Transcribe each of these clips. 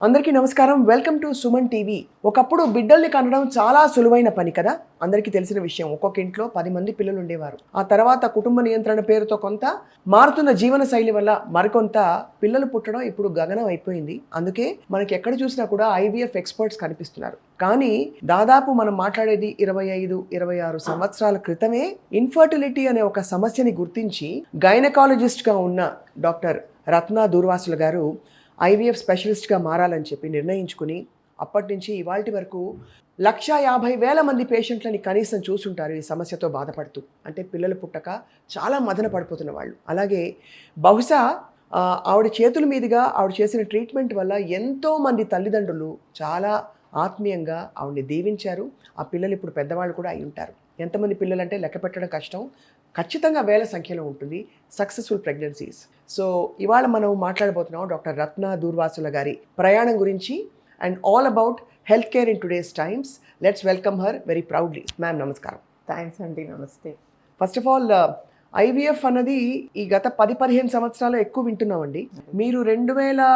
అందరికీ నమస్కారం. Welcome to Suman TV. ఒకప్పుడు బిడ్డల్ని కనడం చాలా సులువైన పని కదా. అందరికీ తెలిసిన విషయం. ఒక్కొక్క ఇంట్లో 10 మంది పిల్లలు ఉండేవారు. ఆ తర్వాత కుటుంబ నియంత్రణ పేరుతో కొంత, మారుతున్న జీవన శైలి వల్ల మరికొంత పిల్లలు పుట్టడం ఇప్పుడు గగనం అయిపోయింది. అందుకే మనకి ఎక్కడ చూసినా కూడా ఐవీఎఫ్ ఎక్స్పర్ట్స్ కనిపిస్తున్నారు. కానీ దాదాపు మనం మాట్లాడేది 25-26 సంవత్సరాల క్రితమే ఇన్ఫర్టిలిటీ అనే ఒక సమస్యని గుర్తించి గైనకాలజిస్ట్గా ఉన్న డాక్టర్ రత్న దూర్వాసుల గారు ఐవీఎఫ్ స్పెషలిస్ట్గా మారాలని చెప్పి నిర్ణయించుకుని అప్పటి నుంచి ఇవాల్టి వరకు 150,000 మంది పేషెంట్లని కనీసం చూసుంటారు ఈ సమస్యతో బాధపడుతూ. అంటే పిల్లలు పుట్టక చాలా మదన పడిపోతున్న వాళ్ళు. అలాగే బహుశా ఆవిడ చేతుల మీదుగా ఆవిడ చేసిన ట్రీట్మెంట్ వల్ల ఎంతోమంది తల్లిదండ్రులు చాలా ఆత్మీయంగా ఆవిడని దీవించారు. ఆ పిల్లలు ఇప్పుడు పెద్దవాళ్ళు కూడా అయి ఉంటారు. ఎంతమంది పిల్లలు అంటే లెక్క పెట్టడం కష్టం. ఖచ్చితంగా వేల సంఖ్యలో ఉంటుంది సక్సెస్ఫుల్ ప్రెగ్నెన్సీస్. సో ఇవాళ మనం మాట్లాడబోతున్నాం డాక్టర్ రత్న దూర్వాసుల గారి ప్రయాణం గురించి and all about health care in today's times. Let's welcome her very proudly. Ma'am నమస్కారం. థ్యాంక్స్ అండి. నమస్తే. ఫస్ట్ ఆఫ్ ఆల్ ఐవీఎఫ్ అన్నది ఈ గత 10-15 సంవత్సరాలు ఎక్కువ వింటున్నామండి. మీరు 2000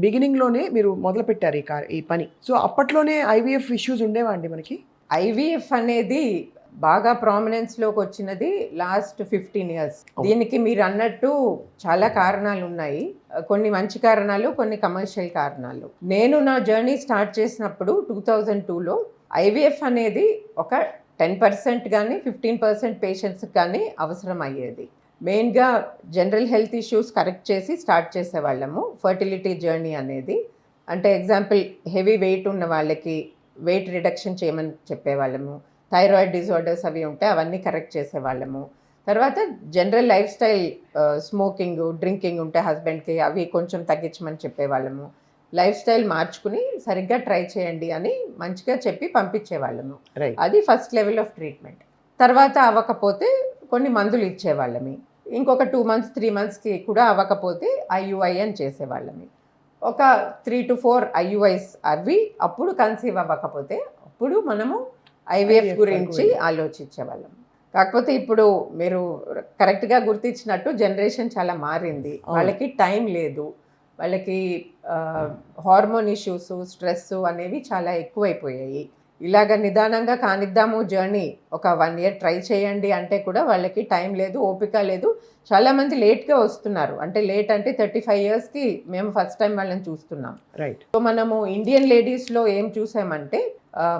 బిగినింగ్లోనే మీరు మొదలుపెట్టారు ఈ పని. సో అప్పట్లోనే ఐవీఎఫ్ ఇష్యూస్ ఉండేవా అండి మనకి? ఐవీఎఫ్ అనేది బాగా ప్రామినెన్స్లోకి వచ్చినది లాస్ట్ 15 years. దీనికి మీరు అన్నట్టు చాలా కారణాలు ఉన్నాయి. కొన్ని మంచి కారణాలు, కొన్ని కమర్షియల్ కారణాలు. నేను నా జర్నీ స్టార్ట్ చేసినప్పుడు 2002లో ఐవీఎఫ్ అనేది ఒక 10% కానీ 15% పేషెంట్స్కి కానీ అవసరం అయ్యేది. మెయిన్గా జనరల్ హెల్త్ ఇష్యూస్ కరెక్ట్ చేసి స్టార్ట్ చేసేవాళ్ళము ఫర్టిలిటీ జర్నీ అనేది. అంటే ఎగ్జాంపుల్ హెవీ వెయిట్ ఉన్న వాళ్ళకి వెయిట్ రిడక్షన్ చేయమని చెప్పేవాళ్ళము. థైరాయిడ్ డిజార్డర్స్ అవి ఉంటే అవన్నీ కరెక్ట్ చేసేవాళ్ళము. తర్వాత general life style, smoking, drinking ఉంటే హస్బెండ్కి అవి కొంచెం తగ్గించమని చెప్పేవాళ్ళము. లైఫ్ స్టైల్ మార్చుకుని సరిగ్గా ట్రై చేయండి అని మంచిగా చెప్పి పంపించేవాళ్ళము. అది ఫస్ట్ లెవెల్ ఆఫ్ ట్రీట్మెంట్. తర్వాత అవ్వకపోతే కొన్ని మందులు ఇచ్చేవాళ్ళమి. ఇంకొక 2 months 3 monthsకి కూడా అవ్వకపోతే ఐయుఐ అని చేసేవాళ్ళమి. ఒక 3 to 4 ఐయుఐస్ అవి అప్పుడు కన్సీవ్ అవ్వకపోతే అప్పుడు మనము ఐవీఎఫ్ గురించి ఆలోచించేవాళ్ళం. కాకపోతే ఇప్పుడు మీరు కరెక్ట్గా గుర్తించినట్టు జనరేషన్ చాలా మారింది. వాళ్ళకి టైం లేదు, వాళ్ళకి హార్మోన్ ఇష్యూస్, స్ట్రెస్ అనేవి చాలా ఎక్కువైపోయాయి. ఇలాగ నిదానంగా కానిద్దాము జర్నీ, ఒక 1 year ట్రై చేయండి అంటే కూడా వాళ్ళకి టైం లేదు, ఓపిక లేదు. చాలామంది లేట్గా వస్తున్నారు. అంటే లేట్ అంటే 35 yearsకి మేము ఫస్ట్ టైం వాళ్ళని చూస్తున్నాం. రైట్. సో మనము ఇండియన్ లేడీస్లో ఏం చూసామంటే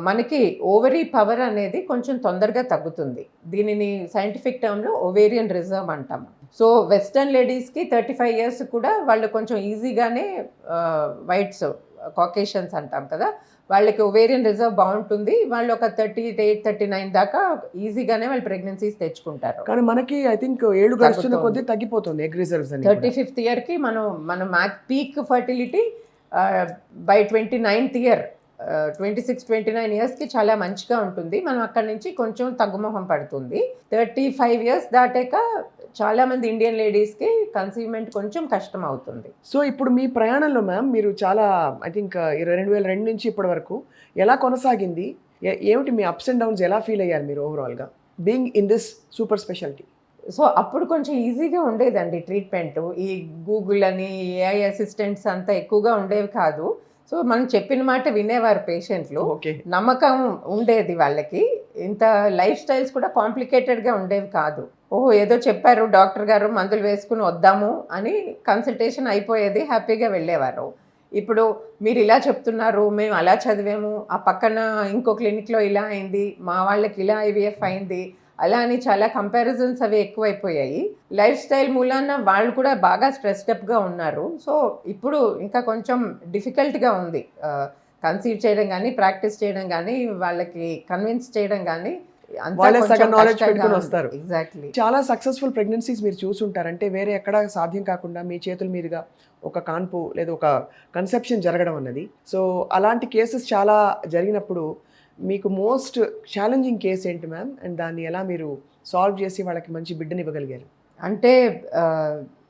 మనకి ఓవరీ పవర్ అనేది కొంచెం తొందరగా తగ్గుతుంది. దీనిని సైంటిఫిక్ టర్మ్లో ఓవేరియన్ రిజర్వ్ అంటాము. సో వెస్టర్న్ లేడీస్కి 35 years కూడా వాళ్ళు కొంచెం ఈజీగానే వైట్స్, కాకేషియన్స్ అంటాం కదా, వాళ్ళకి ఓవేరియన్ రిజర్వ్ బాగుంటుంది. వాళ్ళు ఒక 38-39 దాకా ఈజీగానే వాళ్ళు ప్రెగ్నెన్సీస్ తెచ్చుకుంటారు. కానీ మనకి ఐ థింక్ 7 గడుస్తున్న కొద్దీ తగ్గిపోతుంది ఎగ్ రిజర్వ్స్ అని. 35th yearకి మనం peak fertility by 29th year 26-29 yearsకి చాలా మంచిగా ఉంటుంది. మనం అక్కడి నుంచి కొంచెం తగ్గుముఖం పడుతుంది. 35 years దాటాక చాలామంది ఇండియన్ లేడీస్కి కన్సీవ్మెంట్ కొంచెం కష్టం అవుతుంది. సో ఇప్పుడు మీ ప్రయాణంలో మ్యామ్ మీరు చాలా ఐ థింక్ 2002 నుంచి ఇప్పటి వరకు ఎలా కొనసాగింది? ఏమిటి మీ అప్స్ అండ్ డౌన్స్? ఎలా ఫీల్ అయ్యారు మీరు ఓవరాల్గా being in this super speciality? So అప్పుడు కొంచెం ఈజీగా ఉండేదండి ట్రీట్మెంట్. ఈ గూగుల్ అని, ఏఐ అసిస్టెంట్స్ అంతా ఎక్కువగా ఉండేవి కాదు. సో మనం చెప్పిన మాట వినేవారు పేషెంట్లు. నమ్మకం ఉండేది వాళ్ళకి. ఇంత లైఫ్ స్టైల్స్ కూడా కాంప్లికేటెడ్గా ఉండేవి కాదు. ఓహో ఏదో చెప్పారు డాక్టర్ గారు, మందులు వేసుకుని వద్దాము అని కన్సల్టేషన్ అయిపోయేది, హ్యాపీగా వెళ్ళేవారు. ఇప్పుడు మీరు ఇలా చెప్తున్నారు, మేము అలా చదివాము, ఆ పక్కన ఇంకో క్లినిక్లో ఇలా అయింది, మా వాళ్ళకి ఇలా ఐవీఎఫ్ అయింది, అలా అని చాలా కంపారిజన్స్ అవి ఎక్కువైపోయాయి. లైఫ్ స్టైల్ మూలాన వాళ్ళు కూడా బాగా స్ట్రెస్డప్గా ఉన్నారు. సో ఇప్పుడు ఇంకా కొంచెం డిఫికల్ట్గా ఉంది కన్సీవ్ చేయడం కానీ, ప్రాక్టీస్ చేయడం కానీ, వాళ్ళకి కన్విన్స్ చేయడం కానీ. ఎగ్జాక్ట్లీ. చాలా సక్సెస్ఫుల్ ప్రెగ్నెన్సీస్ మీరు చూసుంటారంటే వేరే ఎక్కడ సాధ్యం కాకుండా మీ చేతుల మీదుగా ఒక కాన్పు లేదా ఒక కన్సెప్షన్ జరగడం అన్నది. సో అలాంటి కేసెస్ చాలా జరిగినప్పుడు మీకు మోస్ట్ ఛాలెంజింగ్ కేసు ఏంటి మ్యామ్? అండ్ దాన్ని ఎలా మీరు సాల్వ్ చేసి వాళ్ళకి మంచి బిడ్డని ఇవ్వగలిగారు? అంటే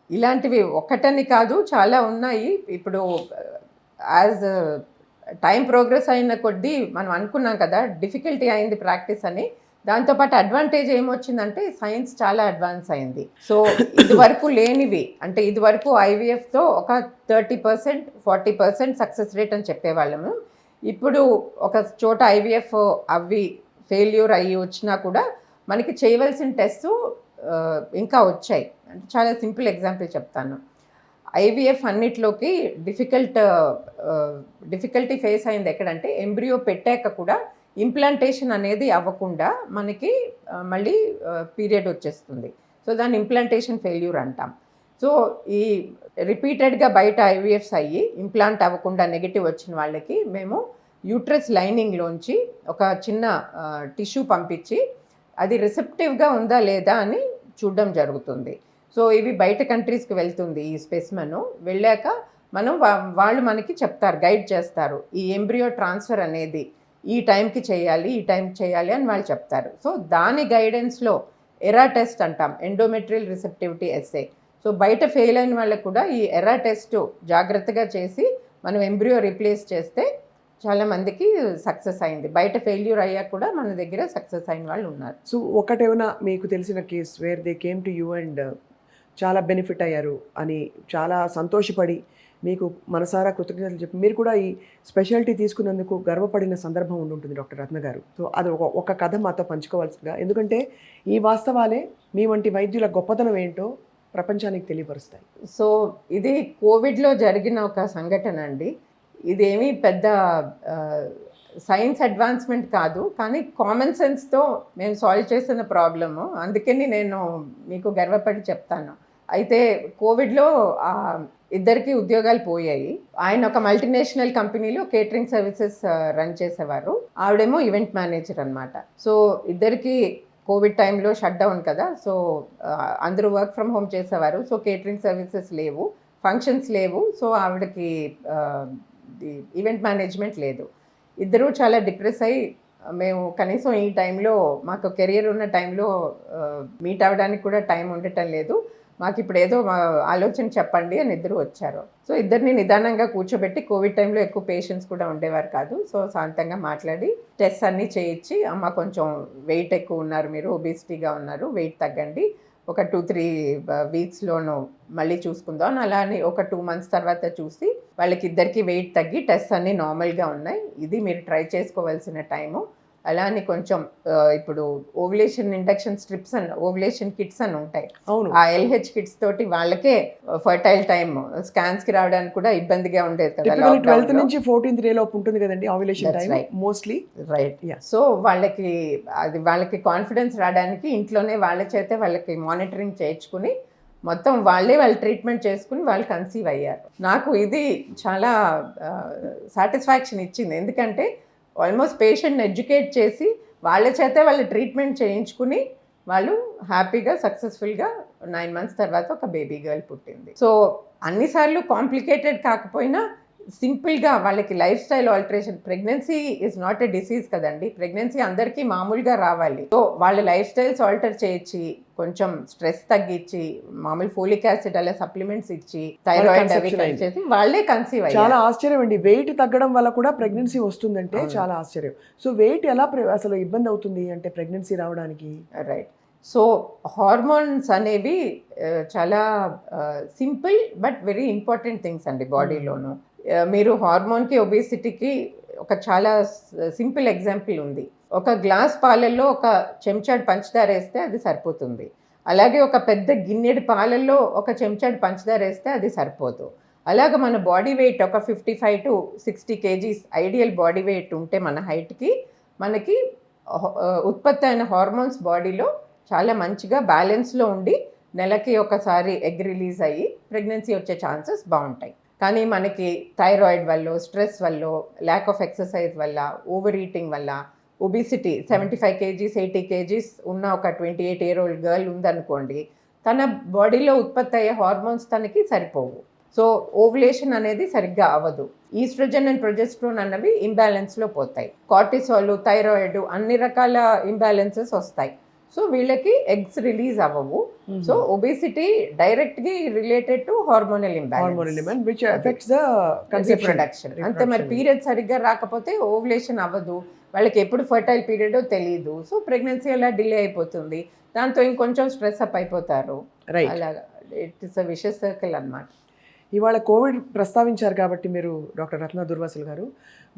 ఇలాంటివి ఒక్కటని కాదు, చాలా ఉన్నాయి. ఇప్పుడు యాజ్ టైం ప్రోగ్రెస్ అయిన కొద్దీ మనం అనుకున్నాం కదా డిఫికల్టీ అయింది ప్రాక్టీస్ అని. దాంతోపాటు అడ్వాంటేజ్ ఏమొచ్చిందంటే సైన్స్ చాలా అడ్వాన్స్ అయింది. సో ఇది వరకు లేనివి, అంటే ఇది వరకు ఐవీఎఫ్తో ఒక 30% 40% సక్సెస్ రేట్ అని చెప్పేవాళ్ళము. ఇప్పుడు ఒక చోట ఐవీఎఫ్ అవి ఫెయిల్యూర్ అయ్యి వచ్చినా కూడా మనకి చేయవలసిన టెస్ట్ ఇంకా వచ్చాయి. అంటే చాలా సింపుల్ ఎగ్జాంపుల్ చెప్తాను. ఐవీఎఫ్ అన్నిట్లోకి డిఫికల్టీ ఫేస్ అయింది ఎక్కడంటే, ఎంబ్రియో పెట్టాక కూడా ఇంప్లాంటేషన్ అనేది అవ్వకుండా మనకి మళ్ళీ పీరియడ్ వచ్చేస్తుంది. సో దాన్ని ఇంప్లాంటేషన్ ఫెయిల్యూర్ అంటాం. సో ఈ రిపీటెడ్గా బయట ఐవీఎఫ్స్ అయ్యి ఇంప్లాంట్ అవ్వకుండా నెగిటివ్ వచ్చిన వాళ్ళకి మేము యూట్రస్ లైనింగ్లోంచి ఒక చిన్న టిష్యూ పంపించి అది రిసెప్టివ్గా ఉందా లేదా అని చూడడం జరుగుతుంది. సో ఇవి బయట కంట్రీస్కి వెళ్తుంది ఈ స్పెసిమెన్. వెళ్ళాక మనం వాళ్ళు మనకి చెప్తారు, గైడ్ చేస్తారు, ఈ ఎంబ్రియో ట్రాన్స్ఫర్ అనేది ఈ టైంకి చేయాలి, ఈ టైంకి చేయాలి అని వాళ్ళు చెప్తారు. సో దాని గైడెన్స్లో ఎరా టెస్ట్ అంటాం, ఎండోమెట్రియల్ రిసెప్టివిటీ ఎస్ఏ. సో బయట ఫెయిల్ అయిన వాళ్ళకు కూడా ఈ ఎరా టెస్ట్ జాగ్రత్తగా చేసి మనం ఎంబ్రియో రీప్లేస్ చేస్తే చాలామందికి సక్సెస్ అయింది. బయట ఫెయిల్యూర్ అయ్యాక కూడా మన దగ్గర సక్సెస్ అయిన వాళ్ళు ఉన్నారు. సో ఒకటేమైనా మీకు తెలిసిన case where they came to you and చాలా బెనిఫిట్ అయ్యారు అని చాలా సంతోషపడి మీకు మనసారా కృతజ్ఞతలు చెప్పి మీరు కూడా ఈ స్పెషాలిటీ తీసుకున్నందుకు గర్వపడిన సందర్భం ఉంటుంది డాక్టర్ రత్న గారు. సో అది ఒక కథ మాతో పంచుకోవాల్సిందిగా, ఎందుకంటే ఈ వాస్తవాలే మీ వంటి వైద్యుల గొప్పతనం ఏంటో ప్రపంచానికి తెలియపరుస్తాయి. సో ఇది కోవిడ్లో జరిగిన ఒక సంఘటన అండి. ఇదేమీ పెద్ద సైన్స్ అడ్వాన్స్మెంట్ కాదు, కానీ కామన్ సెన్స్తో మేము సాల్వ్ చేసిన ప్రాబ్లము. అందుకని నేను మీకు గర్వపడి చెప్తాను. అయితే కోవిడ్లో ఇద్దరికి ఉద్యోగాలు పోయాయి. ఆయన ఒక మల్టీనేషనల్ కంపెనీలో కేటరింగ్ సర్వీసెస్ రన్ చేసేవారు, ఆవిడేమో ఈవెంట్ మేనేజర్ అనమాట. సో ఇద్దరికి కోవిడ్ టైంలో షట్ డౌన్ కదా, సో అందరూ వర్క్ ఫ్రమ్ హోమ్ చేసేవారు. సో కేటరింగ్ సర్వీసెస్ లేవు, ఫంక్షన్స్ లేవు. సో ఆవిడకి ఈవెంట్ మేనేజ్మెంట్ లేదు. ఇద్దరూ చాలా డిప్రెస్ అయ్యి, మేము కనీసం ఈ టైంలో మాకు కెరియర్ ఉన్న టైంలో మీట్ అవ్వడానికి కూడా టైం ఉండటం లేదు, మాకు ఇప్పుడు ఏదో ఆలోచన చెప్పండి అని ఇద్దరు వచ్చారు. సో ఇద్దరిని నిదానంగా కూర్చోబెట్టి, కోవిడ్ టైంలో ఎక్కువ పేషెంట్స్ కూడా ఉండేవారు కాదు, సో శాంతంగా మాట్లాడి టెస్ట్ అన్నీ చేయించి, అమ్మ కొంచెం వెయిట్ ఎక్కువ ఉన్నారు, మీరు ఒబిసిటీగా ఉన్నారు, వెయిట్ తగ్గండి, ఒక 2-3 వీక్స్లోనూ మళ్ళీ చూసుకుందాం. అలానే ఒక 2 మంత్స్ తర్వాత చూసి వాళ్ళకి ఇద్దరికి వెయిట్ తగ్గి టెస్ట్ అన్నీ నార్మల్గా ఉన్నాయి, ఇది మీరు ట్రై చేసుకోవాల్సిన టైము. అలానే కొంచెం ఇప్పుడు ovulation induction strips and ovulation kits అని ఉంటాయి. ఆ LH కిట్స్ తోటి వాళ్ళకే ఫర్టైల్ టైమ్ స్కాన్స్కి రావడానికి కూడా ఇబ్బందిగా ఉండేది కదా. 12th నుంచి 14th డే లోపు ఉంటుంది కదండి ovulation time mostly. Right. So వాళ్ళకి కాన్ఫిడెన్స్ రావడానికి ఇంట్లోనే వాళ్ళ చేతే వాళ్ళకి మానిటరింగ్ చేయించుకుని మొత్తం వాళ్ళ ట్రీట్మెంట్ చేసుకుని వాళ్ళు కన్సీవ్ అయ్యారు. నాకు ఇది చాలా సాటిస్ఫాక్షన్ ఇచ్చింది, ఎందుకంటే ఆల్మోస్ట్ పేషెంట్ని ఎడ్యుకేట్ చేసి వాళ్ళ చేతే వాళ్ళ ట్రీట్మెంట్ చేయించుకుని వాళ్ళు హ్యాపీగా సక్సెస్ఫుల్గా 9 months తర్వాత ఒక బేబీ గర్ల్ పుట్టింది. సో అన్నిసార్లు కాంప్లికేటెడ్ కాకపోయినా సింపుల్గా వాళ్ళకి life style alteration, pregnancy is not a disease కదండి, ప్రెగ్నెన్సీ అందరికీ మామూలుగా రావాలి. సో వాళ్ళ లైఫ్ స్టైల్స్ ఆల్టర్ చేయించి, కొంచెం స్ట్రెస్ తగ్గించి, మామూలు ఫోలిక్ యాసిడ్ అలా సప్లిమెంట్స్ ఇచ్చి, థైరాయిడ్ అవి చేసి వాళ్ళే కన్సీవ్ అయ్యారు. చాలా ఆశ్చర్యం అండి, వెయిట్ తగ్గడం వల్ల కూడా ప్రెగ్నెన్సీ వస్తుందంటే చాలా ఆశ్చర్యం. సో వెయిట్ ఎలా అసలు ఇబ్బంది అవుతుంది అంటే ప్రెగ్నెన్సీ రావడానికి? రైట్. సో హార్మోన్స్ అనేవి చాలా simple but very important things అండి బాడీలోను. మీరు హార్మోన్కి ఒబేసిటీకి ఒక చాలా సింపుల్ ఎగ్జాంపుల్ ఉంది. ఒక గ్లాస్ పాలల్లో ఒక చెంచాడు పంచదార వేస్తే అది సరిపోతుంది. అలాగే ఒక పెద్ద గిన్నెడు పాలల్లో ఒక చెంచాడు పంచదార వేస్తే అది సరిపోదు. అలాగే మన బాడీ వెయిట్ ఒక 55 to 60 kgs ideal body weight ఉంటే మన హైట్కి మనకి ఉత్పత్తి అయిన హార్మోన్స్ బాడీలో చాలా మంచిగా బ్యాలెన్స్లో ఉండి నెలకి ఒకసారి ఎగ్ రిలీజ్ అయ్యి ప్రెగ్నెన్సీ వచ్చే ఛాన్సెస్ బాగుంటాయి. కానీ మనకి థైరాయిడ్ వల్ల, స్ట్రెస్ వల్ల, ల్యాక్ ఆఫ్ ఎక్సర్సైజ్ వల్ల, ఓవర్ ఈటింగ్ వల్ల, ఒబిసిటీ 75 kgs 80 kgs ఉన్న ఒక 28-year-old గర్ల్ ఉందనుకోండి, తన బాడీలో ఉత్పత్తి అయ్యే హార్మోన్స్ తనకి సరిపోవు. సో ఓవులేషన్ అనేది సరిగ్గా అవ్వదు. ఈస్ట్రోజన్ అండ్ ప్రొజెస్ట్రోన్ అన్నవి ఇంబ్యాలెన్స్లో పోతాయి. కార్టిసాల్, థైరాయిడ్ అన్ని రకాల ఇంబ్యాలెన్సెస్ వస్తాయి. సో వీళ్ళకి ఎగ్స్ రిలీజ్ అవ్వవు. So obesity directly related to hormonal imbalance, which effects the production. అంతే, మరి పీరియడ్ సరిగ్గా రాకపోతే ఓవులేషన్ అవ్వదు, వాళ్ళకి ఎప్పుడు ఫర్టైల్ పీరియడో తెలియదు, సో ప్రెగ్నెన్సీ అలా డిలే అయిపోతుంది, దాంతో ఇంకొంచెం స్ట్రెస్ అప్ అయిపోతారు. అలాగా it is a vicious circle అన్నమాట. ఇవాళ కోవిడ్ ప్రస్తావించారు కాబట్టి మీరు డాక్టర్ రత్న దుర్వాసులు గారు,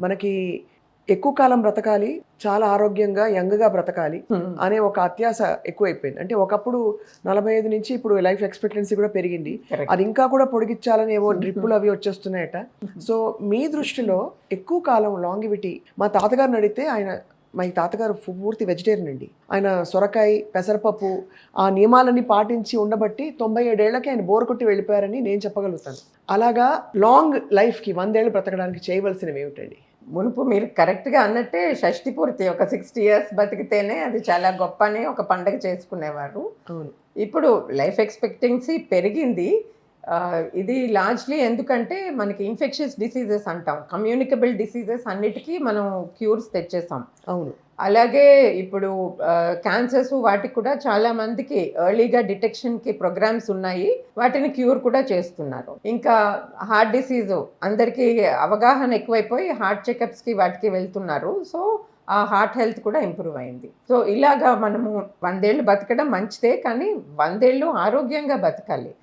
మనకి ఎక్కువ కాలం బ్రతకాలి, చాలా ఆరోగ్యంగా యంగ్గా బ్రతకాలి అనే ఒక అత్యాశ ఎక్కువైపోయింది. అంటే ఒకప్పుడు 45 నుంచి ఇప్పుడు లైఫ్ ఎక్స్పెక్టెన్సీ కూడా పెరిగింది, అది ఇంకా కూడా పొడిగించాలని ఏవో డ్రిప్పులు అవి వచ్చేస్తున్నాయట. సో మీ దృష్టిలో ఎక్కువ కాలం లాంగివిటీ, మా తాతగారిని అడిగితే మా తాతగారు పూర్తి వెజిటేరియన్ అండి, ఆయన సొరకాయ పెసరపప్పు ఆ నియమాలన్నీ పాటించి ఉండబట్టి 97 ఏళ్లకి ఆయన బోర్ కొట్టి వెళ్ళిపోయారని నేను చెప్పగలుగుతాను. అలాగా లాంగ్ లైఫ్కి 100 ఏళ్ళు బ్రతకడానికి చేయవలసినవి ఏమిటండి? మునుపు మీరు కరెక్ట్గా అన్నట్టే షష్టి పూర్తి ఒక 60 years బతికితేనే అది చాలా గొప్ప అని ఒక పండగ చేసుకునేవారు. అవును. ఇప్పుడు లైఫ్ ఎక్స్పెక్టెన్సీ పెరిగింది. ఇది లార్జ్లీ ఎందుకంటే మనకి ఇన్ఫెక్షన్స్ డిసీజెస్ అంటాం, కమ్యూనికబుల్ డిసీజెస్ అన్నిటికీ మనం క్యూర్స్ తెచ్చేసాం. అవును. అలాగే ఇప్పుడు క్యాన్సర్స్ వాటికి కూడా చాలా మందికి ఎర్లీగా డిటెక్షన్కి ప్రోగ్రామ్స్ ఉన్నాయి, వాటిని క్యూర్ కూడా చేస్తున్నారు. ఇంకా హార్ట్ డిసీజ్ అందరికీ అవగాహన ఎక్కువైపోయి హార్ట్ చెకప్స్కి వాటికి వెళ్తున్నారు, సో ఆ హార్ట్ హెల్త్ కూడా ఇంప్రూవ్ అయింది. సో ఇలాగా మనము 100 ఏళ్ళు బతకడం మంచిదే, కానీ 100 ఏళ్ళు ఆరోగ్యంగా బతకాలి.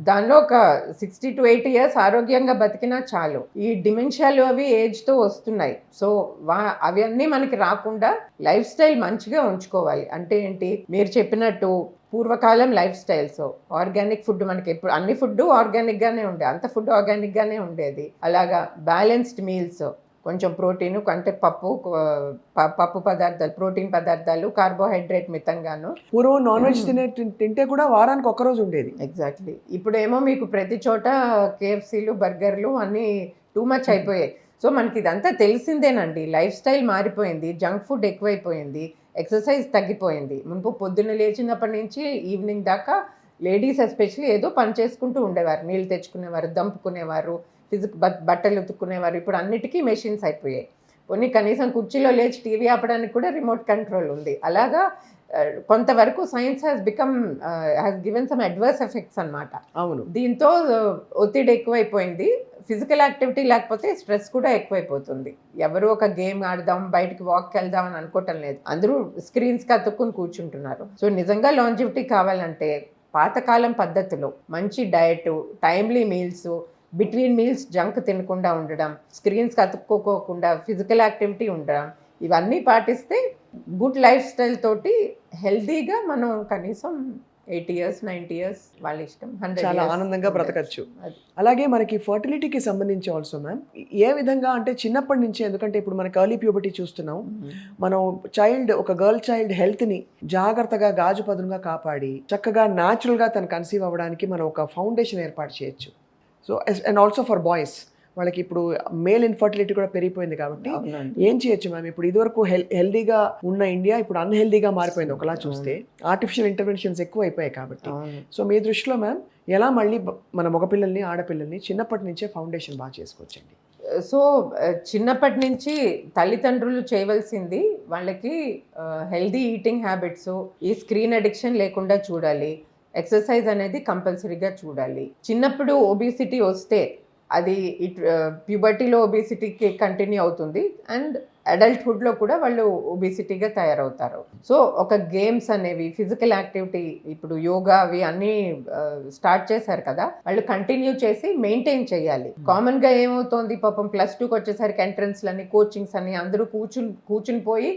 దానిలో ఒక 60 to 80 years ఆరోగ్యంగా బతికినా చాలు. ఈ డిమెన్షియాలు అవి ఏజ్తో వస్తున్నాయి, సో అవన్నీ మనకి రాకుండా లైఫ్ స్టైల్ మంచిగా ఉంచుకోవాలి. అంటే ఏంటి, మీరు చెప్పినట్టు పూర్వకాలం లైఫ్ స్టైల్స్, ఆర్గానిక్ ఫుడ్, మనకి ఎప్పుడు అన్ని ఫుడ్ ఆర్గానిక్గానే ఉండేది, అంత ఫుడ్ ఆర్గానిక్గానే ఉండేది. అలాగా బ్యాలెన్స్డ్ మీల్స్, కొంచెం ప్రోటీన్, అంటే పప్పు పదార్థాలు, ప్రోటీన్ పదార్థాలు, కార్బోహైడ్రేట్ మితంగాను. పూర్వం నాన్ వెజ్ తింటే కూడా వారానికి ఒక్కరోజు ఉండేది. ఎగ్జాక్ట్లీ. ఇప్పుడేమో మీకు ప్రతి చోట కేఎఫ్సీలు, బర్గర్లు అన్నీ టూ మచ్ అయిపోయాయి. సో మనకి ఇదంతా తెలిసిందేనండి, లైఫ్ స్టైల్ మారిపోయింది, జంక్ ఫుడ్ ఎక్కువైపోయింది, ఎక్సర్సైజ్ తగ్గిపోయింది. మునుపు పొద్దున్న లేచినప్పటి నుంచి ఈవినింగ్ దాకా లేడీస్ ఎస్పెషల్లీ ఏదో పని చేసుకుంటూ ఉండేవారు, నీళ్ళు తెచ్చుకునేవారు, దంపుకునేవారు, బట్టలు ఉతుక్కునేవారు. ఇప్పుడు అన్నిటికీ మెషిన్స్ అయిపోయాయి. కొన్ని కనీసం కుర్చీలో లేచి టీవీ ఆపడానికి కూడా రిమోట్ కంట్రోల్ ఉంది. అలాగా కొంతవరకు science has given some adverse effects అన్నమాట. అవును. దీంతో ఒత్తిడి ఎక్కువైపోయింది, ఫిజికల్ యాక్టివిటీ లేకపోతే స్ట్రెస్ కూడా ఎక్కువైపోతుంది. ఎవరు ఒక గేమ్ ఆడదాం, బయటకి వాక్కి వెళ్దాం అని అనుకోవటం లేదు, అందరూ స్క్రీన్స్కి అతుక్కుని కూర్చుంటున్నారు. సో నిజంగా లాంజివిటీ కావాలంటే పాతకాలం పద్ధతిలో మంచి diet, timely meals, between meals junk తినకుండా ఉండడం, స్క్రీన్స్కి అతుక్కోకుండా ఫిజికల్ యాక్టివిటీ ఉండడం, ఇవన్నీ పాటిస్తే గుడ్ లైఫ్ స్టైల్ తోటి హెల్తీగా మనం కనీసం 80 years 90 years వాళ్ళ ఇష్టం 100 చాలా ఆనందంగా బ్రతకచ్చు. అలాగే మనకి ఫర్టిలిటీకి సంబంధించి ఆల్సో మ్యామ్ ఏ విధంగా అంటే చిన్నప్పటి నుంచి, ఎందుకంటే ఇప్పుడు మనకి ఎర్లీ ప్యూబర్టీ చూస్తున్నాం, మనం ఒక గర్ల్ చైల్డ్ హెల్త్ని జాగ్రత్తగా గాజు పదునుగా కాపాడి చక్కగా న్యాచురల్గా తను కన్సీవ్ అవ్వడానికి మనం ఒక ఫౌండేషన్ ఏర్పాటు చేయొచ్చు. So and also for boys, వాళ్ళకి ఇప్పుడు మేల్ ఇన్ఫర్టిలిటీ కూడా పెరిగిపోయింది కాబట్టి ఏం చేయొచ్చు మ్యామ్? ఇప్పుడు ఇదివరకు హెల్దీగా ఉన్న ఇండియా ఇప్పుడు అన్హెల్దీగా మారిపోయింది ఒకలా చూస్తే, ఆర్టిఫిషియల్ ఇంటర్వెన్షన్స్ ఎక్కువ అయిపోయాయి కాబట్టి. సో మీ దృష్టిలో మ్యామ్ ఎలా మళ్ళీ మన మగపిల్లల్ని, ఆడపిల్లల్ని చిన్నప్పటి నుంచే ఫౌండేషన్ బాగా చేసుకోవచ్చండి? సో చిన్నప్పటి నుంచి తల్లిదండ్రులు చేయవలసింది వాళ్ళకి హెల్దీ ఈటింగ్ హ్యాబిట్స్, ఈ స్క్రీన్ అడిక్షన్ లేకుండా చూడాలి, ఎక్సర్సైజ్ అనేది కంపల్సరీగా చూడాలి. చిన్నప్పుడు ఒబిసిటీ వస్తే అది ప్యూబర్టీలో ఒబిసిటీకి కంటిన్యూ అవుతుంది, అండ్ అడల్ట్హుడ్లో కూడా వాళ్ళు ఒబిసిటీగా తయారవుతారు. సో ఒక గేమ్స్ అనేవి, ఫిజికల్ యాక్టివిటీ, ఇప్పుడు యోగా అవి అన్నీ స్టార్ట్ చేశారు కదా, వాళ్ళు కంటిన్యూ చేసి మెయింటైన్ చేయాలి. కామన్గా ఏమవుతోంది, పాపం +2కి వచ్చేసరికి ఎంట్రన్స్లని, కోచింగ్స్ అని అందరూ కూర్చుని పోయి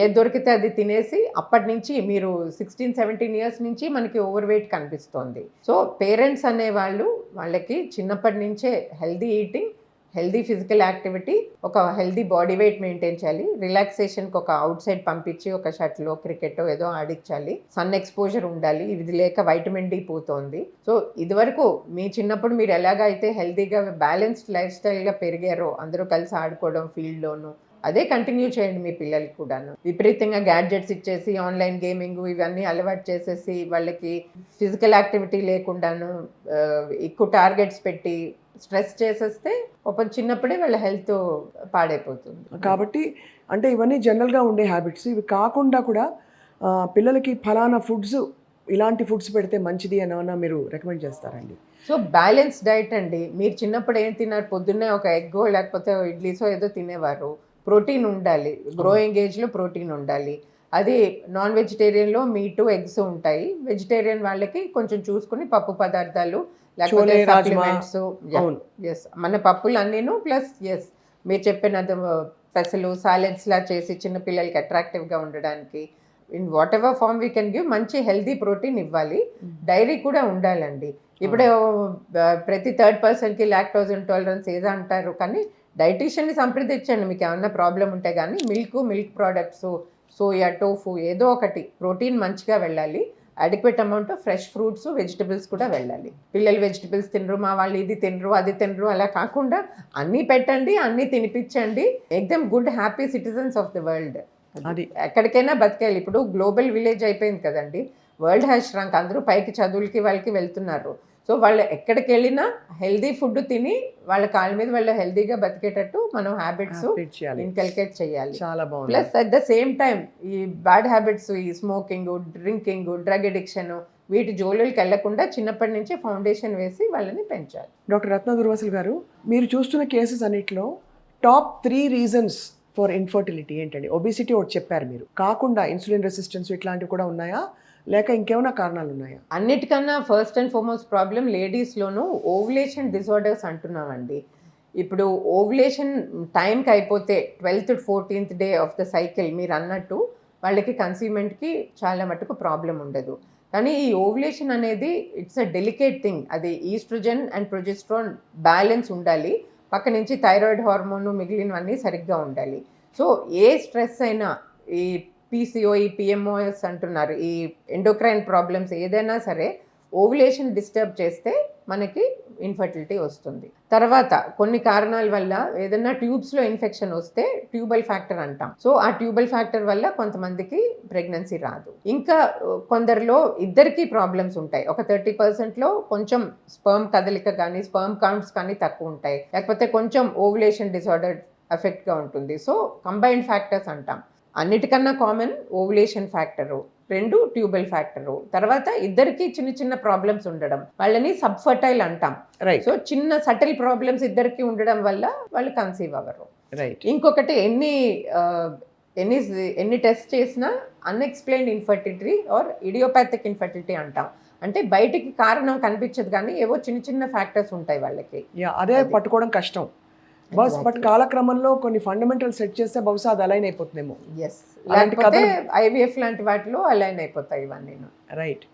ఏది దొరికితే అది తినేసి, అప్పటి నుంచి మీరు 16-17 years నుంచి మనకి ఓవర్ వెయిట్ కనిపిస్తోంది. సో పేరెంట్స్ అనేవాళ్ళు వాళ్ళకి చిన్నప్పటి నుంచే healthy eating, healthy physical activity, ఒక హెల్దీ బాడీ వెయిట్ మెయింటైన్ చేయాలి, రిలాక్సేషన్కి ఒక అవుట్ సైడ్ పంపించి ఒక షటిలో, క్రికెటో ఏదో ఆడించాలి, సన్ ఎక్స్పోజర్ ఉండాలి. ఇది లేక వైటమిన్ డి పోతోంది. సో ఇదివరకు మీ చిన్నప్పుడు మీరు ఎలాగైతే హెల్దీగా బ్యాలెన్స్డ్ లైఫ్ స్టైల్గా పెరిగారో, అందరూ కలిసి ఆడుకోవడం ఫీల్డ్లోనూ, అదే కంటిన్యూ చేయండి మీ పిల్లలకి కూడాను. విపరీతంగా గ్యాడ్జెట్స్ ఇచ్చేసి ఆన్లైన్ గేమింగ్ ఇవన్నీ అలవాటు చేసేసి వాళ్ళకి ఫిజికల్ యాక్టివిటీ లేకుండాను ఎక్కువ టార్గెట్స్ పెట్టి స్ట్రెస్ చేసేస్తే ఒక చిన్నప్పుడే వాళ్ళ హెల్త్ పాడైపోతుంది. కాబట్టి అంటే ఇవన్నీ జనరల్గా ఉండే హ్యాబిట్స్, ఇవి కాకుండా కూడా పిల్లలకి ఫలానా ఫుడ్స్ ఇలాంటి ఫుడ్స్ పెడితే మంచిది అని ఏమన్నా మీరు రికమెండ్ చేస్తారండి? సో బ్యాలెన్స్ డైట్ అండి. మీరు చిన్నప్పుడు ఏం తిన్నారు? పొద్దున్నే ఒక ఎగ్గో లేకపోతే ఇడ్లీసో ఏదో తినేవారు. ప్రోటీన్ ఉండాలి. గ్రోయింగ్ ఏజ్లో ప్రోటీన్ ఉండాలి. అది నాన్ వెజిటేరియన్లో మీటు ఎగ్స్ ఉంటాయి. వెజిటేరియన్ వాళ్ళకి కొంచెం చూసుకుని పప్పు పదార్థాలు లేకపోతే చోలే, రాజ్మా. సప్లిమెంట్స్. అవును. ఎస్, మన పప్పులు అన్నీను ప్లస్ ఎస్ మీరు చెప్పినది పెసలు సాలెడ్స్లా చేసి చిన్నపిల్లలకి అట్రాక్టివ్గా ఉండడానికి in whatever form we can give మంచి హెల్దీ ప్రోటీన్ ఇవ్వాలి. డైరీ కూడా ఉండాలండి. ఇప్పుడు ప్రతి థర్డ్ పర్సన్కి లాక్టోజ్ ఇంటాలరెన్స్ ఏదో అంటారు, కానీ డైటీషియన్ని సంప్రదించండి మీకు ఏమన్నా ప్రాబ్లం ఉంటే. కానీ మిల్క్ ప్రోడక్ట్స్, సోయా, టోఫు ఏదో ఒకటి ప్రోటీన్ మంచిగా వెళ్ళాలి. Adequate amount of fresh fruits, vegetables కూడా వెళ్ళాలి. పిల్లలు వెజిటబుల్స్ తినరు, మా వాళ్ళు ఇది తినరు అది తినరు అలా కాకుండా అన్నీ పెట్టండి, అన్నీ తినిపించండి. ఎక్దమ్ good happy citizens of the world. అది ఎక్కడికైనా బతికేయాలి. ఇప్పుడు గ్లోబల్ విలేజ్ అయిపోయింది కదండి. World has shrunk. అందరూ పైకి చదువులకి వాళ్ళకి వెళ్తున్నారు. సో వాళ్ళు ఎక్కడికి వెళ్ళినా హెల్దీ ఫుడ్ తిని వాళ్ళ కాళ్ళ మీద వాళ్ళు హెల్దీగా బతికేటట్టు మనం హ్యాబిట్స్ ఇన్కల్కేట్ చేయాలి. చాలా బాగుంది. Plus at the same time ఈ బ్యాడ్ హ్యాబిట్స్, ఈ స్మోకింగ్, డ్రింకింగ్, డ్రగ్ అడిక్షన్ వీటి జోలుకి వెళ్లకుండా చిన్నప్పటి నుంచి ఫౌండేషన్ వేసి వాళ్ళని పెంచాలి. డాక్టర్ రత్న దుర్వాసులు గారు, మీరు చూస్తున్న కేసెస్ అన్నిటిలో టాప్ 3 రీజన్స్ ఫర్ ఇన్ఫర్టిలిటీ ఏంటండి? ఒబిసిటీ ఒకటి చెప్పారు మీరు, కాకుండా ఇన్సులిన్ రెసిస్టెన్స్ ఇట్లాంటివి కూడా ఉన్నాయా, లేక ఇంకేమైనా కారణాలు ఉన్నాయా? అన్నిటికన్నా ఫస్ట్ అండ్ ఫార్మోస్ట్ ప్రాబ్లం లేడీస్లోనూ ఓవులేషన్ డిజార్డర్స్ అంటున్నామండి. ఇప్పుడు ఓవులేషన్ టైంకి అయిపోతే 12th to 14th day of the cycle మీరు అన్నట్టు వాళ్ళకి కన్సీవ్మెంట్కి చాలా మటుకు ప్రాబ్లం ఉండదు. కానీ ఈ ఓవులేషన్ అనేది ఇట్స్ అ డెలికేట్ థింగ్. అది ఈస్ట్రోజన్ అండ్ ప్రొజెస్ట్రాన్ బ్యాలెన్స్ ఉండాలి. పక్క నుంచి థైరాయిడ్ హార్మోన్ మిగిలినవన్నీ సరిగ్గా ఉండాలి. సో ఏ స్ట్రెస్ అయినా, ఈ పీసీఓఈ, పిఎంఓఎస్ అంటున్నారు, ఈ ఎండోక్రైన్ ప్రాబ్లమ్స్ ఏదైనా సరే ఓవులేషన్ డిస్టర్బ్ చేస్తే మనకి ఇన్ఫర్టిలిటీ వస్తుంది. తర్వాత కొన్ని కారణాల వల్ల ఏదైనా ట్యూబ్స్లో ఇన్ఫెక్షన్ వస్తే ట్యూబల్ ఫ్యాక్టర్ అంటాం. సో ఆ ట్యూబల్ ఫ్యాక్టర్ వల్ల కొంతమందికి ప్రెగ్నెన్సీ రాదు. ఇంకా కొందరిలో ఇద్దరికీ ప్రాబ్లమ్స్ ఉంటాయి. ఒక 30%లో కొంచెం స్పర్మ్ కదలిక కానీ స్పర్మ్ కౌంట్స్ కానీ తక్కువ ఉంటాయి, లేకపోతే కొంచెం ఓవులేషన్ డిసార్డర్ ఎఫెక్ట్గా ఉంటుంది. సో కంబైన్డ్ ఫ్యాక్టర్స్ అంటాం. అన్నిటికన్నా common ovulation factor, 2 tubal factor, తర్వాత ఇద్దరికి చిన్న చిన్న ప్రాబ్లమ్స్ ఉండడం వాళ్ళని సబ్ఫర్టైల్ అంటాం. రైట్. సో చిన్న సటిల్ ప్రాబ్లమ్స్ ఇద్దరికి ఉండడం వల్ల వాళ్ళు కన్సీవ్ అవ్వరు. రైట్. ఇంకొకటి ఎన్ని టెస్ట్ చేసినా unexplained infertility or idiopathic infertility అంటాం. అంటే బయటికి కారణం కనిపించదు కానీ ఏవో చిన్న చిన్న ఫ్యాక్టర్స్ ఉంటాయి వాళ్ళకి. అదే పట్టుకోవడం కష్టం. బట్ కాలక్రమంలో కొన్ని ఫండమెంటల్ సెట్ చేస్తే బహుశా అది అలైన్ అయిపోతుందేమో. ఎస్, లేకపోతే ఐవీఎఫ్ లాంటి వాటిలో అలైన్ అయిపోతాయి ఇవన్నీ. రైట్.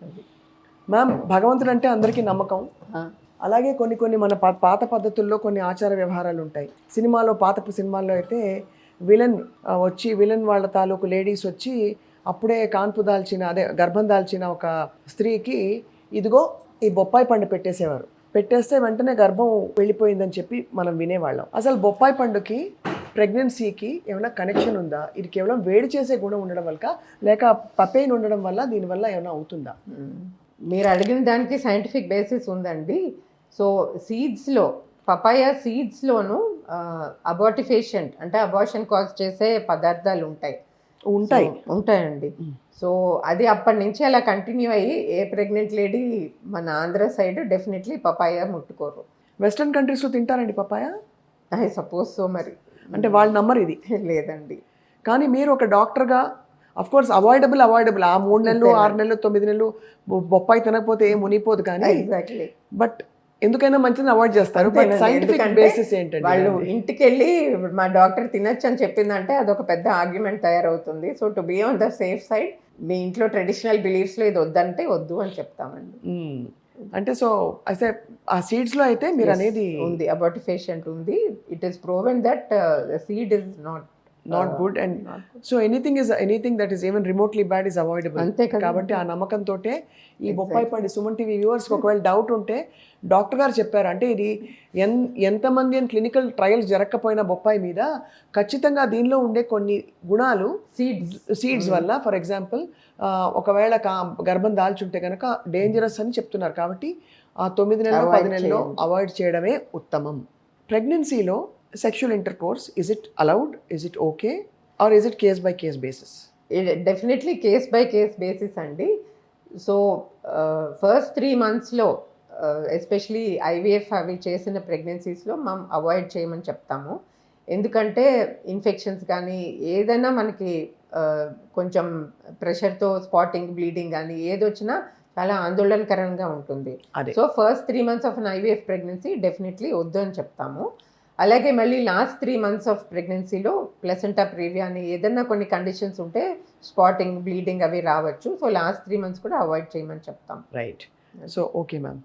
మ్యామ్, భగవంతుడు అంటే అందరికీ నమ్మకం. అలాగే కొన్ని మన పాత పద్ధతుల్లో కొన్ని ఆచార వ్యవహారాలు ఉంటాయి. పాత సినిమాల్లో అయితే విలన్ వాళ్ళ తాలూకు లేడీస్ వచ్చి అప్పుడే కాన్పు దాల్చిన, గర్భం దాల్చిన ఒక స్త్రీకి ఇదిగో ఈ బొప్పాయి పండు పెట్టేస్తే వెంటనే గర్భం వెళ్ళిపోయిందని చెప్పి మనం వినేవాళ్ళం. అసలు బొప్పాయి పండుకి ప్రెగ్నెన్సీకి ఏమైనా కనెక్షన్ ఉందా? ఇది కేవలం వేడి చేసే గుణం ఉండడం వల్ల, లేక పపెయిన్ ఉండడం వల్ల దీనివల్ల ఏమైనా అవుతుందా? మీరు అడిగిన దానికి సైంటిఫిక్ బేసిస్ ఉందండి. సో సీడ్స్లో, పపాయ సీడ్స్లోను అబార్టిఫేషన్ అంటే అబార్షన్ కాజ్ చేసే పదార్థాలు ఉంటాయండి. సో అది అప్పటి నుంచి అలా కంటిన్యూ అయ్యి ఏ ప్రెగ్నెంట్ లేడీ మన ఆంధ్ర సైడ్ డెఫినెట్లీ పపాయ ముట్టుకోరు. వెస్ట్రన్ కంట్రీస్లో తింటారండి పపాయ? I suppose so. మరి అంటే వాళ్ళు నమ్మరు ఇది. లేదండి. కానీ మీరు ఒక డాక్టర్గా అఫ్కోర్స్ అవాయిడబుల్ ఆ 3 నెలలు 6 నెలలు 9 నెలలు బొప్పాయి తినకపోతే ఏం మునిపోదు. కానీ ఎగ్జాక్ట్లీ బట్ ఎందుకైనా మంచిది అవాయిడ్ చేస్తారు. బట్ సైంటిఫిక్ బేసిస్ ఏంటంటే వాళ్ళు ఇంటికి వెళ్ళి మా డాక్టర్ తినొచ్చు అని చెప్పిందంటే అదొక పెద్ద ఆర్గ్యుమెంట్ తయారవుతుంది. So to be on the safe side మీ ఇంట్లో ట్రెడిషనల్ బిలీఫ్స్లో ఇది వద్దంటే వద్దు అని చెప్తామండి. అంటే సో అయితే ఆ సీడ్స్లో అయితే మీరు అనేది ఉంది, అబార్టిఫేషన్ ఉంది. It is proven that seed is not good and so anything that is even remotely bad is avoidable. కాబట్టి ఆ నమ్మకంతో ఈ బొప్పాయి పండు సుమన్ టీవీ వ్యూవర్స్కి ఒకవేళ డౌట్ ఉంటే డాక్టర్ గారు చెప్పారు అంటే ఇది ఎంతమంది క్లినికల్ ట్రయల్స్ జరగకపోయినా బొప్పాయి మీద ఖచ్చితంగా దీనిలో ఉండే కొన్ని గుణాలు సీడ్స్ వల్ల, ఫర్ ఎగ్జాంపుల్ ఒకవేళ గర్భం దాల్చుంటే కనుక డేంజరస్ అని చెప్తున్నారు. కాబట్టి ఆ 9 నెలలు 10 నెలల్లో అవాయిడ్ చేయడమే ఉత్తమం. ప్రెగ్నెన్సీలో sexual intercourse, is it allowed, is it okay, or is it case by case basis? Definitely case by case basis అండి. సో ఫస్ట్ 3 మంత్స్లో ఎస్పెషలీ ఐవీఎఫ్ అవి చేసిన ప్రెగ్నెన్సీస్లో మనం అవాయిడ్ చేయమని చెప్తాము. ఎందుకంటే ఇన్ఫెక్షన్స్ కానీ ఏదైనా మనకి కొంచెం ప్రెషర్తో స్పాటింగ్ బ్లీడింగ్ కానీ ఏదొచ్చినా చాలా ఆందోళనకరంగా ఉంటుంది. So first 3 months of an IVF pregnancy definitely వద్దు అని చెప్తాము. అలాగే మళ్ళీ లాస్ట్ 3 మంత్స్ ఆఫ్ ప్రెగ్నెన్సీలో ప్లసెంటా ప్రీవియా అని ఏదైనా కొన్ని కండిషన్స్ ఉంటే స్పాటింగ్ బ్లీడింగ్ అవి రావచ్చు. సో లాస్ట్ 3 మంత్స్ కూడా అవాయిడ్ చేయమని చెప్తాం. Right. So okay ma'am.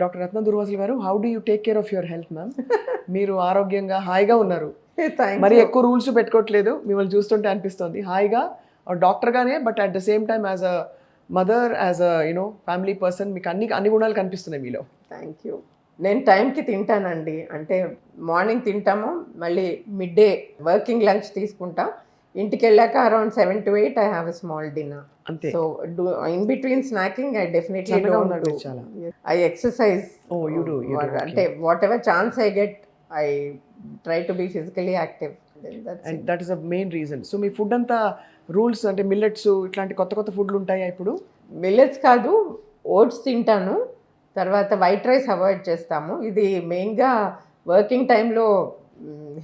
Doctor Ratna Durvasulu garu, how do you take care of your health ma'am? మీరు ఆరోగ్యంగా హాయిగా ఉన్నారు, మరి ఎక్కువ రూల్స్ పెట్టుకోవట్లేదు, మిమ్మల్ని చూస్తుంటే అనిపిస్తుంది హాయిగా డాక్టర్గానే, but at the same time as a mother, as a family person మీకు అన్ని గుణాలు కనిపిస్తున్నాయి మీలో. Thank you. నేను టైంకి తింటానండి. అంటే మార్నింగ్ తింటాము, మళ్ళీ మిడ్ డే వర్కింగ్ లంచ్ తీసుకుంటాం, ఇంటికి వెళ్ళాక around 7 to 8 I have a small dinner. అంతే. So in between snacking I definitely I exercise. అంటే whatever chance I get I try to be physically active. And that is the main reason. So మీ food అంతా rules అంటే millets ఇట్లాంటి కొత్త ఫుడ్లు ఉంటాయా ఇప్పుడు? మిల్లెట్స్ కాదు, ఓట్స్ తింటాను, తర్వాత వైట్ రైస్ అవాయిడ్ చేస్తాము. ఇది మెయిన్గా వర్కింగ్ టైంలో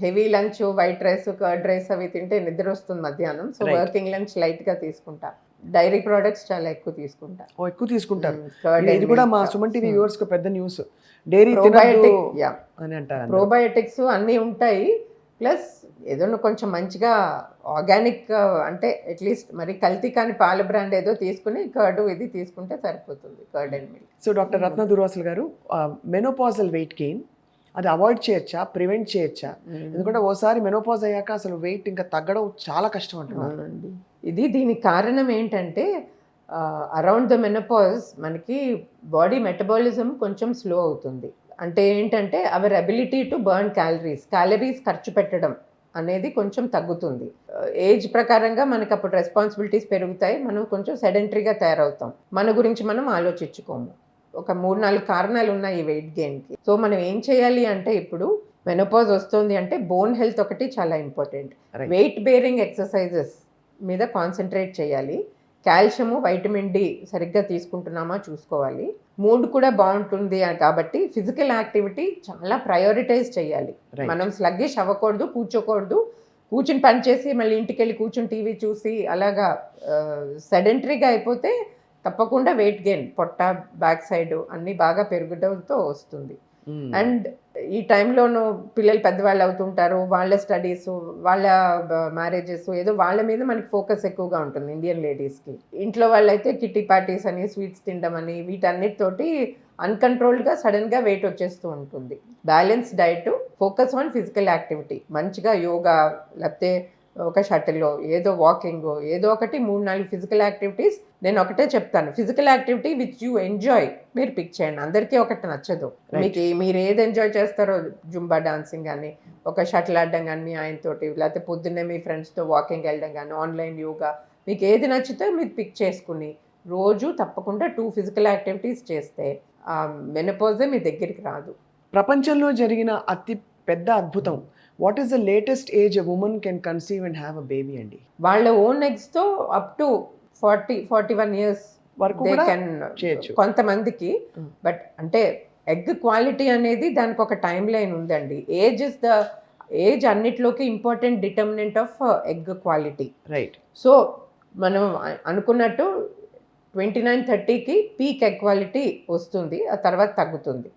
heavy lunch white rice curd rice అవి తింటే నిద్ర వస్తుంది మధ్యాహ్నం. సో వర్కింగ్ లంచ్ లైట్గా తీసుకుంటా. డైరీ ప్రోడక్ట్స్ చాలా ఎక్కువ తీసుకుంటా. ఎక్కువ తీసుకుంటారు. ఇది కూడా మా సుమన్ టీవీ వ్యూవర్స్ కి పెద్ద న్యూస్. డైరీ అని అంటారు. ప్రోబయోటిక్స్ అన్నీ ఉంటాయి, ప్లస్ ఏదైనా కొంచెం మంచిగా ఆర్గానిక్ అంటే అట్లీస్ట్ మరి కల్తీ కాని పాల బ్రాండ్ ఏదో తీసుకుని కర్డ్ ఇది తీసుకుంటే సరిపోతుంది, curd and milk. So doctor Ratna Durvasulu garu, menopausal weight gain అది అవాయిడ్ చేయొచ్చా, ప్రివెంట్ చేయొచ్చా? ఎందుకంటే ఓసారి మెనోపాజ్ అయ్యాక అసలు వెయిట్ ఇంకా తగ్గడం చాలా కష్టం అంటున్నారు. దీనికి కారణం ఏంటంటే అరౌండ్ ద మెనోపాజ్ మనకి బాడీ మెటబాలిజం కొంచెం స్లో అవుతుంది. అంటే ఏంటంటే our ability to burn calories ఖర్చు పెట్టడం అనేది కొంచెం తగ్గుతుంది. ఏజ్ ప్రకారంగా మనకు అప్పుడు రెస్పాన్సిబిలిటీస్ పెరుగుతాయి, మనం కొంచెం సెడెంటరీగా తయారవుతాం, మన గురించి మనం ఆలోచించుకోము. ఒక 3-4 కారణాలు ఉన్నాయి ఈ వెయిట్ గెయిన్కి. సో మనం ఏం చేయాలి అంటే, ఇప్పుడు మెనోపాజ్ వస్తుంది అంటే బోన్ హెల్త్ ఒకటి చాలా ఇంపార్టెంట్. వెయిట్ బేరింగ్ ఎక్సర్సైజెస్ మీద కాన్సన్ట్రేట్ చేయాలి. కాల్షియము వైటమిన్ డి సరిగ్గా తీసుకుంటున్నామా చూసుకోవాలి. మూడ్ కూడా బాగుంటుంది కాబట్టి ఫిజికల్ యాక్టివిటీ చాలా ప్రయారిటైజ్ చేయాలి. మనం స్లగ్గిష్ అవ్వకూడదు, కూర్చుని పని చేసి మళ్ళీ ఇంటికి వెళ్ళి కూర్చుని టీవీ చూసి అలాగా సెడెంటరీగా అయిపోతే తప్పకుండా వెయిట్ గెయిన్, పొట్ట బ్యాక్ సైడ్ అన్నీ బాగా పెరగడంతో వస్తుంది. అండ్ ఈ టైంలోనూ పిల్లలు పెద్దవాళ్ళు అవుతుంటారు, వాళ్ళ స్టడీస్, వాళ్ళ మ్యారేజెస్, ఏదో వాళ్ళ మీద మనకి ఫోకస్ ఎక్కువగా ఉంటుంది ఇండియన్ లేడీస్కి. ఇంట్లో వాళ్ళైతే కిట్టి పార్టీస్ అని, స్వీట్స్ తినడం అని, వీటన్నిటితోటి అన్కంట్రోల్డ్గా సడన్గా వెయిట్ వచ్చేస్తూ ఉంటుంది. Balance diet, focus on physical activity, మంచిగా యోగా లేకపోతే ఒక షటిల్లో ఏదో వాకింగ్ ఏదో ఒకటి 3-4 ఫిజికల్ యాక్టివిటీస్. నేను ఒకటే చెప్తాను, physical activity which you enjoy మీరు పిక్ చేయండి. అందరికీ ఒకటి నచ్చదు. మీరు ఏది ఎంజాయ్ చేస్తారో, జుంబా డాన్సింగ్ కానీ, ఒక షటిల్ ఆడడం కానీ ఆయనతోటి, లేకపోతే పొద్దున్నే మీ ఫ్రెండ్స్తో వాకింగ్ వెళ్ళడం కానీ, ఆన్లైన్ యోగా, మీకు ఏది నచ్చితే మీరు పిక్ చేసుకుని రోజు తప్పకుండా 2 ఫిజికల్ యాక్టివిటీస్ చేస్తే మెనోపాజ్ మీ దగ్గరికి రాదు. ప్రపంచంలో జరిగిన అతి పెద్ద అద్భుతం, what is the latest age a woman can conceive and have a baby అండి? వాళ్ళ ఓన్ ఎగ్స్తో అప్ టు 40-41 ఇయర్స్ వరకు చేయొచ్చు కొంతమందికి. బట్ అంటే ఎగ్ క్వాలిటీ అనేది దానికి ఒక టైం లైన్ ఉందండి. ఏజ్ అన్నిట్లోకి important determinant of egg quality. Right. So మనం అనుకున్నట్టు 29-30కి పీక్ ఎగ్ క్వాలిటీ వస్తుంది, ఆ తర్వాత తగ్గుతుంది.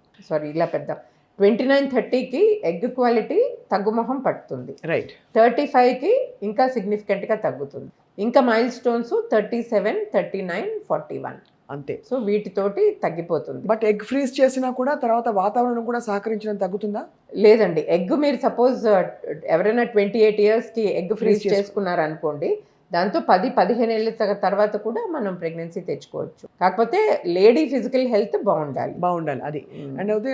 ఇలా పెద్ద 29-30కి ఎగ్ క్వాలిటీ తగ్గుముఖం పడుతుంది. రైట్. 35కి ఇంకా సిగ్నిఫికెంట్గా తగ్గుతుంది. ఇంకా మైల్ స్టోన్స్ 37, 39, 41 అంతే. సో వీటితోటి తగ్గిపోతుంది. బట్ ఎగ్ ఫ్రీజ్ చేసినా కూడా తర్వాత వాతావరణం కూడా సహకరించడం తగ్గుతుందా? లేదండి. ఎగ్ మీరు సపోజ్ ఎవరైనా 28 ఇయర్స్కి ఎగ్ ఫ్రీజ్ చేసుకున్నారనుకోండి, దాంతో 10-15 ఏళ్ళ తర్వాత కూడా మనం ప్రెగ్నెన్సీ తెచ్చుకోవచ్చు. కాకపోతే లేడీ ఫిజికల్ హెల్త్ బాగుండాలి అది. అండ్ అయితే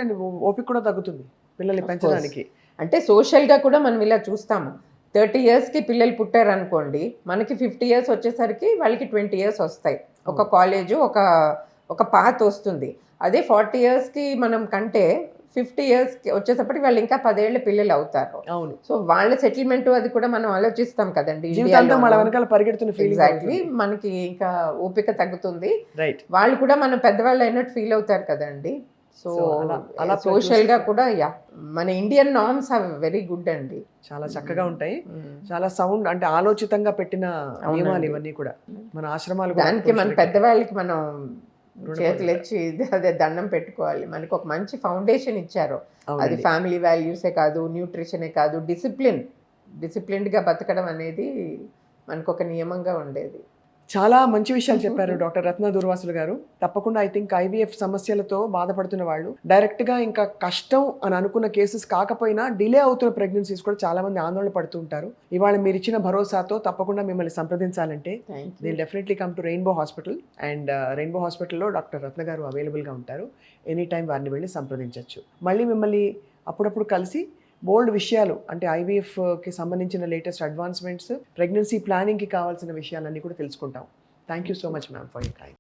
ఓపిక కూడా తగ్గుతుంది పిల్లల్ని పెంచడానికి. అంటే సోషల్గా కూడా మనం ఇలా చూస్తాము. 30 ఇయర్స్కి పిల్లలు పుట్టారనుకోండి, మనకి 50 ఇయర్స్ వచ్చేసరికి వాళ్ళకి 20 ఇయర్స్ వస్తాయి. ఒక కాలేజు ఒక పాత్ వస్తుంది. అదే 40 ఇయర్స్కి మనం కంటే 50 ఇయర్స్కి వచ్చేటప్పటికి వాళ్ళు ఇంకా 10 ఏళ్ళ పిల్లలు అవుతారు. అవును, సో వాళ్ళ సెటిల్మెంట్ అది కూడా మనం ఆలోచిస్తాం కదండి. జీవితాంతం వాళ్ళ వెనకాల పరిగెడుతున్న ఫీలింగ్. ఎగ్జాక్ట్లీ, మనకి ఇంకా ఓపిక తగ్గుతుంది. రైట్. వాళ్ళు కూడా మన పెద్దవాళ్ళు అయినట్టు ఫీల్ అవుతారు కదండి. సో So, అలా సోషల్ గా కూడా మన Indian norms are very good అండి. చాలా చక్కగా ఉంటాయి, చాలా సౌండ్ అంటే ఆలోచితంగా పెట్టిన నియమాలు ఇవన్నీ కూడా. మన ఆశ్రమాలు కూడా దానికి మన పెద్దవాళ్ళకి మనం చేతులు ఇచ్చి అదే దండం పెట్టుకోవాలి. మనకి ఒక మంచి ఫౌండేషన్ ఇచ్చారు. అది ఫ్యామిలీ వాల్యూసే కాదు, న్యూట్రిషనే కాదు, డిసిప్లిన్డ్గా బతకడం అనేది మనకు ఒక నియమంగా ఉండేది. చాలా మంచి విషయాలు చెప్పారు డాక్టర్ రత్న దూర్వాసులు గారు. తప్పకుండా ఐ థింక్ ఐవీఎఫ్ సమస్యలతో బాధపడుతున్న వాళ్ళు డైరెక్ట్గా ఇంకా కష్టం అని అనుకున్న కేసెస్ కాకపోయినా డిలే అవుతున్న ప్రెగ్నెన్సీస్ కూడా చాలా మంది ఆందోళన పడుతూ ఉంటారు. ఇవాళ మీరు ఇచ్చిన భరోసాతో తప్పకుండా మిమ్మల్ని సంప్రదించాలంటే they definitely come to Rainbow Hospital. And Rainbow హాస్పిటల్లో డాక్టర్ రత్న గారు అవైలబుల్గా ఉంటారు. ఎనీ టైం వారిని వెళ్ళి సంప్రదించవచ్చు. మళ్ళీ మిమ్మల్ని అప్పుడప్పుడు కలిసి బోల్డ్ విషయాలు అంటే ఐవీఎఫ్కి సంబంధించిన లేటెస్ట్ అడ్వాన్స్మెంట్స్, ప్రెగ్నెన్సీ ప్లానింగ్కి కావాల్సిన విషయాలన్నీ కూడా తెలుసుకుంటాం. Thank you so much ma'am for your time.